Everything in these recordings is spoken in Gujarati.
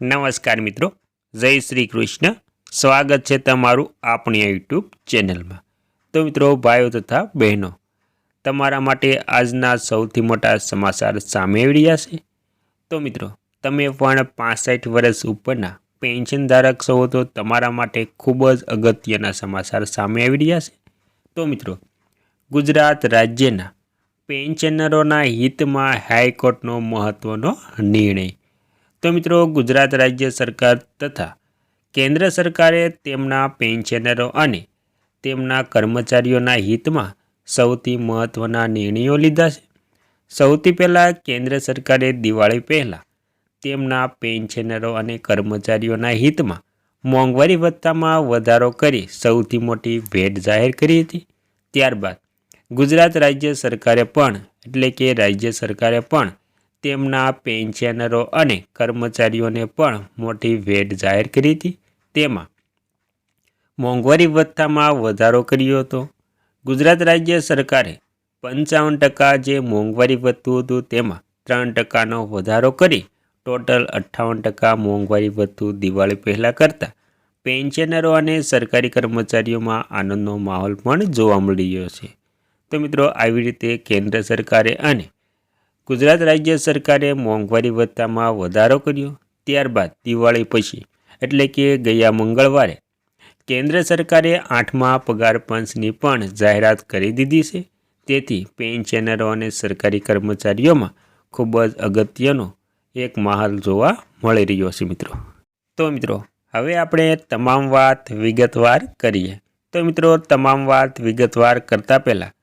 નમસ્કાર મિત્રો, જય શ્રી કૃષ્ણ. સ્વાગત છે તમારું આપણી યુટ્યુબ ચેનલમાં. તો મિત્રો, ભાઈઓ તથા બહેનો, તમારા માટે આજના સૌથી મોટા સમાચાર સામે આવી રહ્યા છે. તો મિત્રો, તમે પણ 65 વર્ષ ઉપરના પેન્શન ધારક છો તો તમારા માટે ખૂબ જ અગત્યના સમાચાર સામે આવી રહ્યા છે. તો મિત્રો, ગુજરાત રાજ્યના પેન્શનરોના હિતમાં હાઈકોર્ટનો મહત્વનો નિર્ણય. તો મિત્રો, ગુજરાત રાજ્ય સરકાર તથા કેન્દ્ર સરકારે તેમના પેન્શનરો અને તેમના કર્મચારીઓના હિતમાં સૌથી મહત્ત્વના નિર્ણયો લીધા છે. સૌથી પહેલાં કેન્દ્ર સરકારે દિવાળી પહેલાં તેમના પેન્શનરો અને કર્મચારીઓના હિતમાં મોંઘવારી ભથ્થામાં વધારો કરી સૌથી મોટી ભેટ જાહેર કરી હતી. ત્યારબાદ ગુજરાત રાજ્ય સરકારે પણ તેમના પેન્શનરો અને કર્મચારીઓને પણ મોટી ભેટ જાહેર કરી હતી. તેમાં મોંઘવારી ભથ્થામાં વધારો કર્યો હતો. ગુજરાત રાજ્ય સરકારે 55% જે મોંઘવારી ભથ્થું હતું તેમાં 3%નો વધારો કરી ટોટલ 58% મોંઘવારી ભથ્થું દિવાળી પહેલાં કરતાં પેન્શનરો અને સરકારી કર્મચારીઓમાં આનંદનો માહોલ પણ જોવા મળી રહ્યો છે. તો મિત્રો, આવી રીતે કેન્દ્ર સરકારે અને ગુજરાત રાજ્ય સરકારે મોંઘવારી ભથ્થામાં વધારો કર્યો. ત્યારબાદ દિવાળી પછી એટલે કે ગયા મંગળવારે કેન્દ્ર સરકારે 8મા પગાર પંચની પણ જાહેરાત કરી દીધી છે. તેથી પેન્શનરો અને સરકારી કર્મચારીઓમાં ખૂબ જ અગત્યનો એક માહોલ જોવા મળી રહ્યો છે મિત્રો. તો મિત્રો, હવે આપણે તમામ વાત વિગતવાર કરીએ. તો મિત્રો, તમામ વાત વિગતવાર કરતાં પહેલાં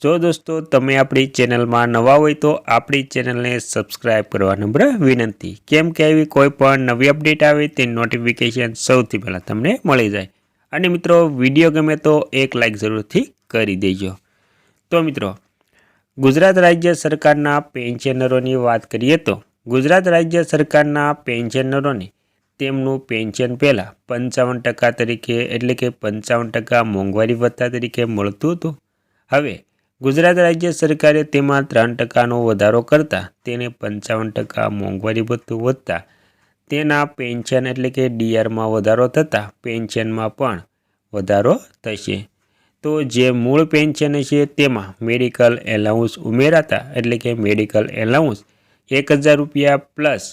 જો દોસ્તો તમે આપણી ચેનલમાં નવા હોય તો આપણી ચેનલને સબસ્ક્રાઈબ કરવા નમ્ર વિનંતી. કેમ કે આવી કોઈ પણ નવી અપડેટ આવે તે નોટિફિકેશન સૌથી પહેલાં તમને મળી જાય. અને મિત્રો, વિડીયો ગમે તો એક લાઈક જરૂરથી કરી દેજો. તો મિત્રો, ગુજરાત રાજ્ય સરકારના પેન્શનરોની વાત કરીએ તો ગુજરાત રાજ્ય સરકારના પેન્શનરોને તેમનું પેન્શન પહેલાં 55% તરીકે એટલે કે 55% મોંઘવારી ભથ્થા તરીકે મળતું હતું. હવે ગુજરાત રાજ્ય સરકારે તેમાં 3%નો વધારો કરતાં તેને 55% મોંઘવારી ભથ્થું વધતા તેના પેન્શન એટલે કે ડીઆરમાં વધારો થતાં પેન્શનમાં પણ વધારો થશે. તો જે મૂળ પેન્શન છે તેમાં મેડિકલ એલાઉન્સ ઉમેરાતા એટલે કે મેડિકલ એલાઉન્સ 1000 રૂપિયા પ્લસ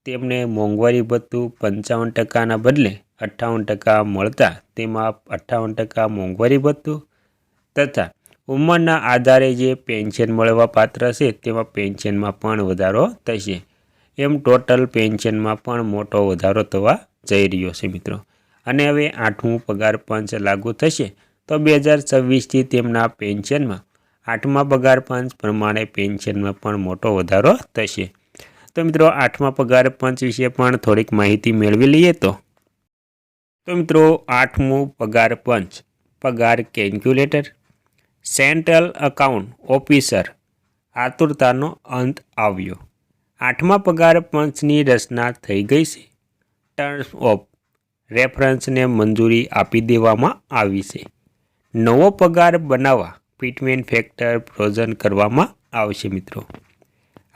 તેમને મોંઘવારી ભથ્થું 55%ના બદલે 58% મળતા તેમાં 58% મોંઘવારી ભથ્થું તથા ઉંમરના આધારે જે પેન્શન મળવા પાત્ર છે તેમાં પેન્શનમાં પણ વધારો થશે. એમ ટોટલ પેન્શનમાં પણ મોટો વધારો થવા જઈ રહ્યો છે મિત્રો. અને હવે 8મું પગાર પંચ લાગુ થશે તો 2026થી તેમના પેન્શનમાં 8મા પગાર પંચ પ્રમાણે પેન્શનમાં પણ મોટો વધારો થશે. તો મિત્રો, 8મા પગાર પંચ વિશે પણ થોડીક માહિતી મેળવી લઈએ. તો મિત્રો, 8મું પગાર પંચ પગાર કેલ્ક્યુલેટર સેન્ટ્રલ અકાઉન્ટ ઓફિસર આતુરતાનો અંત આવ્યો. 8મા પગાર પંચની રચના થઈ ગઈ છે. ટર્મ્સ ઓફ રેફરન્સને મંજૂરી આપી દેવામાં આવી છે. નવો પગાર બનાવવા ફિટમેન્ટ ફેક્ટર ફ્રોઝન કરવામાં આવશે મિત્રો.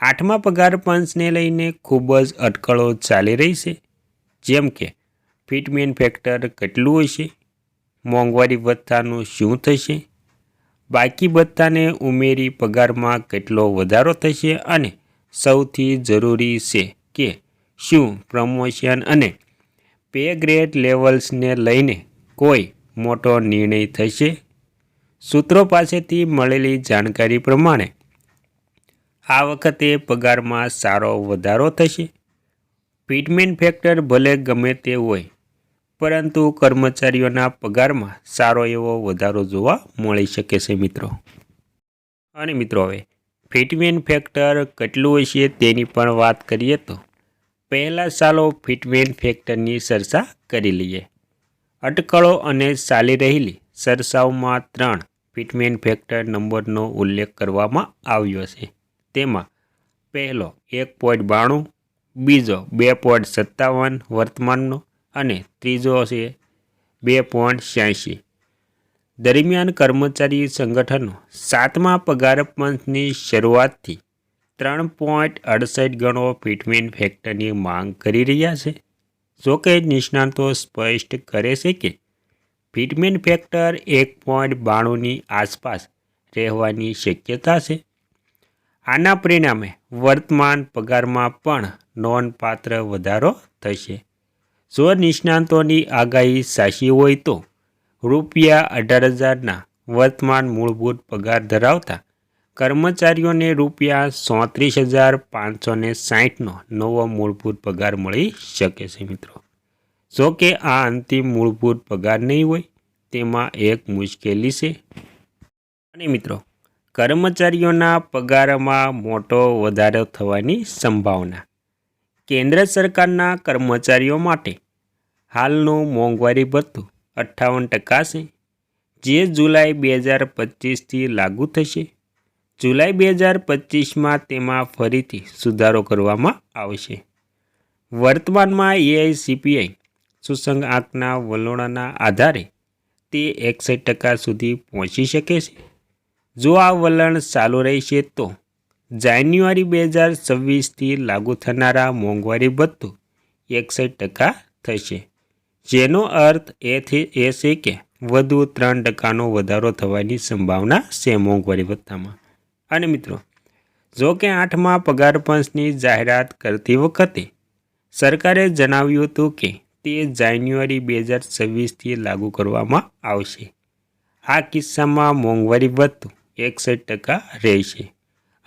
8મા પગાર પંચને લઈને ખૂબ જ અટકળો ચાલી રહી છે. જેમ કે ફિટમેન્ટ ફેક્ટર કેટલું હશે, મોંઘવારી ભથ્થાનું શું થશે, બાકી ભથ્થાને ઉમેરી પગારમાં કેટલો વધારો થશે અને સૌથી જરૂરી છે કે શું પ્રમોશન અને પે ગ્રેડ લેવલ્સને લઈને કોઈ મોટો નિર્ણય થશે. સૂત્રો પાસેથી મળેલી જાણકારી પ્રમાણે આ વખતે પગારમાં સારો વધારો થશે. ફિટમેન્ટ ફેક્ટર ભલે ગમે તે હોય પરંતુ કર્મચારીઓના પગારમાં સારો એવો વધારો જોવા મળી શકે છે મિત્રો. અને મિત્રો, હવે ફિટમેન્ટ ફેક્ટર કેટલું હશે તેની પણ વાત કરીએ તો પહેલાં ચાલો ફિટમેન્ટ ફેક્ટરની ચર્ચા કરી લઈએ. અટકળો અને ચાલી રહેલી ચર્ચાઓમાં 3 ફિટમેન્ટ ફેક્ટર નંબરનો ઉલ્લેખ કરવામાં આવ્યો છે. તેમાં પહેલો 1.92, બીજો 2.57 વર્તમાનનો અને ત્રીજો છે 2.86. દરમિયાન કર્મચારી સંગઠનો 7મા પગાર પંચની શરૂઆતથી 3.68 ગણો ફિટમેન ફેક્ટરની માંગ કરી રહ્યા છે. જોકે નિષ્ણાતો સ્પષ્ટ કરે છે કે ફિટમેન ફેક્ટર 1.92ની આસપાસ રહેવાની શક્યતા છે. આના પરિણામે વર્તમાન પગારમાં પણ નોંધપાત્ર વધારો થશે. જો નિષ્ણાતોની આગાહી સાચી હોય તો રૂપિયા 18,000ના વર્તમાન મૂળભૂત પગાર ધરાવતા કર્મચારીઓને રૂપિયા 34,560નો નવો મૂળભૂત પગાર મળી શકે છે મિત્રો. જો કે આ અંતિમ મૂળભૂત પગાર નહીં હોય, તેમાં એક મુશ્કેલી છે. અને મિત્રો, કર્મચારીઓના પગારમાં મોટો વધારો થવાની સંભાવના. કેન્દ્ર સરકારના કર્મચારીઓ માટે હાલનું મોંઘવારી ભથ્થું 58% છે, જે જુલાઈ 2025થી લાગુ થશે. જુલાઈ 2025માં તેમાં ફરીથી સુધારો કરવામાં આવશે. વર્તમાનમાં એઆઈસીપીઆઈ સૂચકાંકના વલણોના આધારે તે 61% સુધી પહોંચી શકે છે. જો આ વલણ ચાલુ રહેશે તો જાન્યુઆરી 2026થી લાગુ થનારા મોંઘવારી ભથ્થું 61% થશે, જેનો અર્થ એ છે કે વધુ 3%નો વધારો થવાની સંભાવના છે મોંઘવારી ભથ્થામાં. અને મિત્રો, જો કે 8મા પગાર પંચની જાહેરાત કરતી વખતે સરકારે જણાવ્યું હતું કે તે જાન્યુઆરી 2026થી લાગુ કરવામાં આવશે. આ કિસ્સામાં મોંઘવારી ભથ્થું 61% રહેશે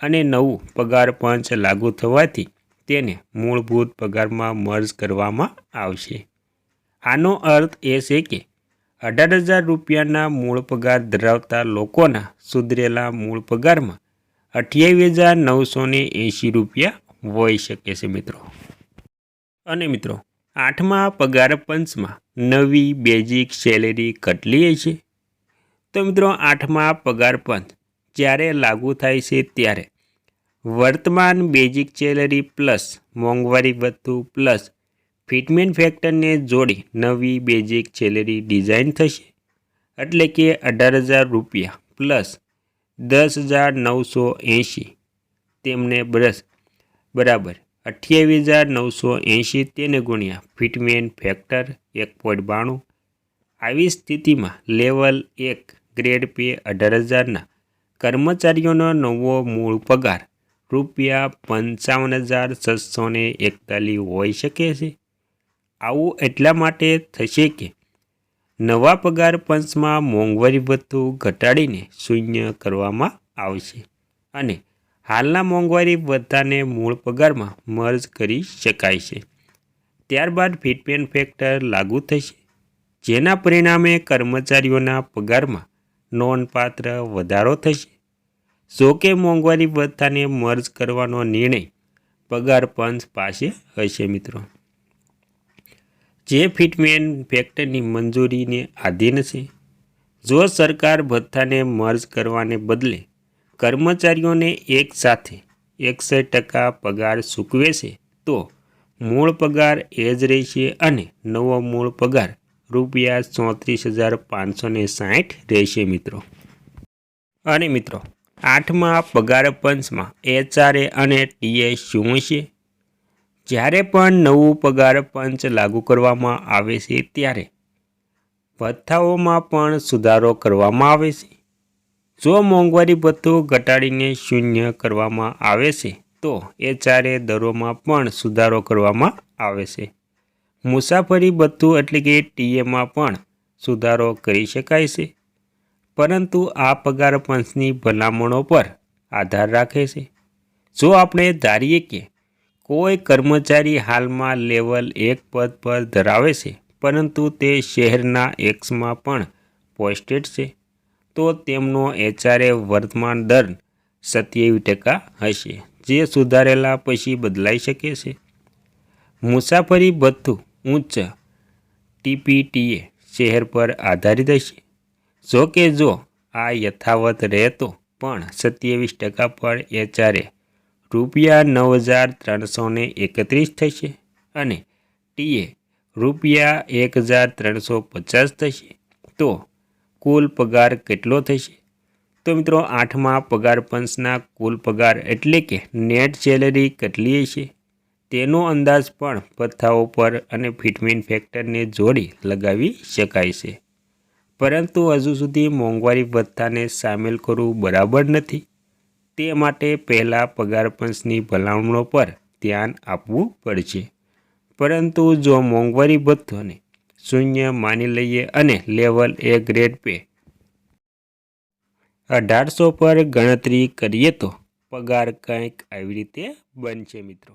અને નવું પગાર પંચ લાગુ થવાથી તેને મૂળભૂત પગારમાં મર્જ કરવામાં આવશે. આનો અર્થ એ છે કે 18,000 રૂપિયાના મૂળ પગાર ધરાવતા લોકોના સુધરેલા મૂળ પગારમાં 28,980 રૂપિયા હોઈ શકે છે મિત્રો. અને મિત્રો, 8મા પગાર પંચમાં નવી બેઝિક સેલેરી કેટલી છે? તો મિત્રો, 8મા પગાર પંચ જ્યારે લાગુ થાય છે ત્યારે વર્તમાન બેઝિક સેલેરી પ્લસ મોંઘવારી ભથ્થું પ્લસ ફિટમેન ફેક્ટરને જોડી નવી બેઝિક સેલેરી ડિઝાઇન થશે. એટલે કે 18,000 રૂપિયા પ્લસ 10,980 તેમને બરાબર 28,980 તેને ગુણ્યા ફિટમેન ફેક્ટર 1.92. આવી સ્થિતિમાં લેવલ 1 ગ્રેડ પે 18,000ના કર્મચારીઓનો નવો મૂળ પગાર રૂપિયા 55,641 હોઈ શકે છે. આવું એટલા માટે થશે કે નવા પગાર પંચમાં મોંઘવારી ભથ્થું ઘટાડીને શૂન્ય કરવામાં આવશે અને હાલના મોંઘવારી ભથ્થાને મૂળ પગારમાં મર્જ કરી શકાય છે. ત્યારબાદ ફિટમેન ફેક્ટર લાગુ થશે, જેના પરિણામે કર્મચારીઓના પગારમાં નોંધપાત્ર વધારો થશે. જો કે મોંઘવારી ભથ્થાને મર્જ કરવાનો નિર્ણય પગાર પંચ પાસે હશે મિત્રો, જે ફિટમેન ફેક્ટરની મંજૂરીને આધીન છે. જો સરકાર ભથ્થાને મર્જ કરવાને બદલે કર્મચારીઓને એક સાથે 61% પગાર ચૂકવે છે તો મૂળ પગાર એ જ રહેશે અને નવો મૂળ પગાર રૂપિયા 34,560 રહેશે મિત્રો. અને મિત્રો, 8મા પગાર પંચમાં એચઆરએ અને ટીએ શું છે? જ્યારે પણ નવું પગાર પંચ લાગુ કરવામાં આવે છે ત્યારે ભથ્થાઓમાં પણ સુધારો કરવામાં આવે છે. જો મોંઘવારી ભથ્થું ઘટાડીને શૂન્ય કરવામાં આવે છે તો એચઆરએ દરોમાં પણ સુધારો કરવામાં આવે છે. મુસાફરી ભથ્થું એટલે કે ટીએમાં પણ સુધારો કરી શકાય છે, પરંતુ આ પગાર પંચની ભલામણો પર આધાર રાખે છે. જો આપણે ધારીએ કે કોઈ કર્મચારી હાલમાં લેવલ 1 પદ પર ધરાવે છે પરંતુ તે શહેરના એક્સમાં પણ પોસ્ટેડ છે, તો તેમનો એચઆરએ વર્તમાન દર 27% હશે, જે સુધારેલા પછી બદલાઈ શકે છે. મુસાફરી ભથ્થું ઉચ્ચ ટીપીટીએ શહેર પર આધારિત હશે. જો કે જો આ યથાવત રહે તો પણ 27% પર એચઆરએ રૂપિયા 9,331 થશે અને ટીએ રૂપિયા 1,350 થશે. તો કુલ પગાર કેટલો થશે? તો મિત્રો 8મા પગાર પંચના કુલ પગાર એટલે કે નેટ સેલેરી કેટલી હશે તેનો અંદાજ પણ ભથ્થાઓ પર અને ફિટમેન્ટ ફેક્ટરને જોડી લગાવી શકાય છે, પરંતુ હજુ સુધી મોંઘવારી ભથ્થાને સામેલ કરવું બરાબર નથી. તે માટે પહેલાં પગાર પંચની ભલામણો પર ધ્યાન આપવું પડશે. પરંતુ જો મોંઘવારી ભથ્થોને શૂન્ય માની લઈએ અને લેવલ એ ગ્રેડ પે 1800 પર ગણતરી કરીએ તો પગાર કંઈક આવી રીતે બનશે મિત્રો.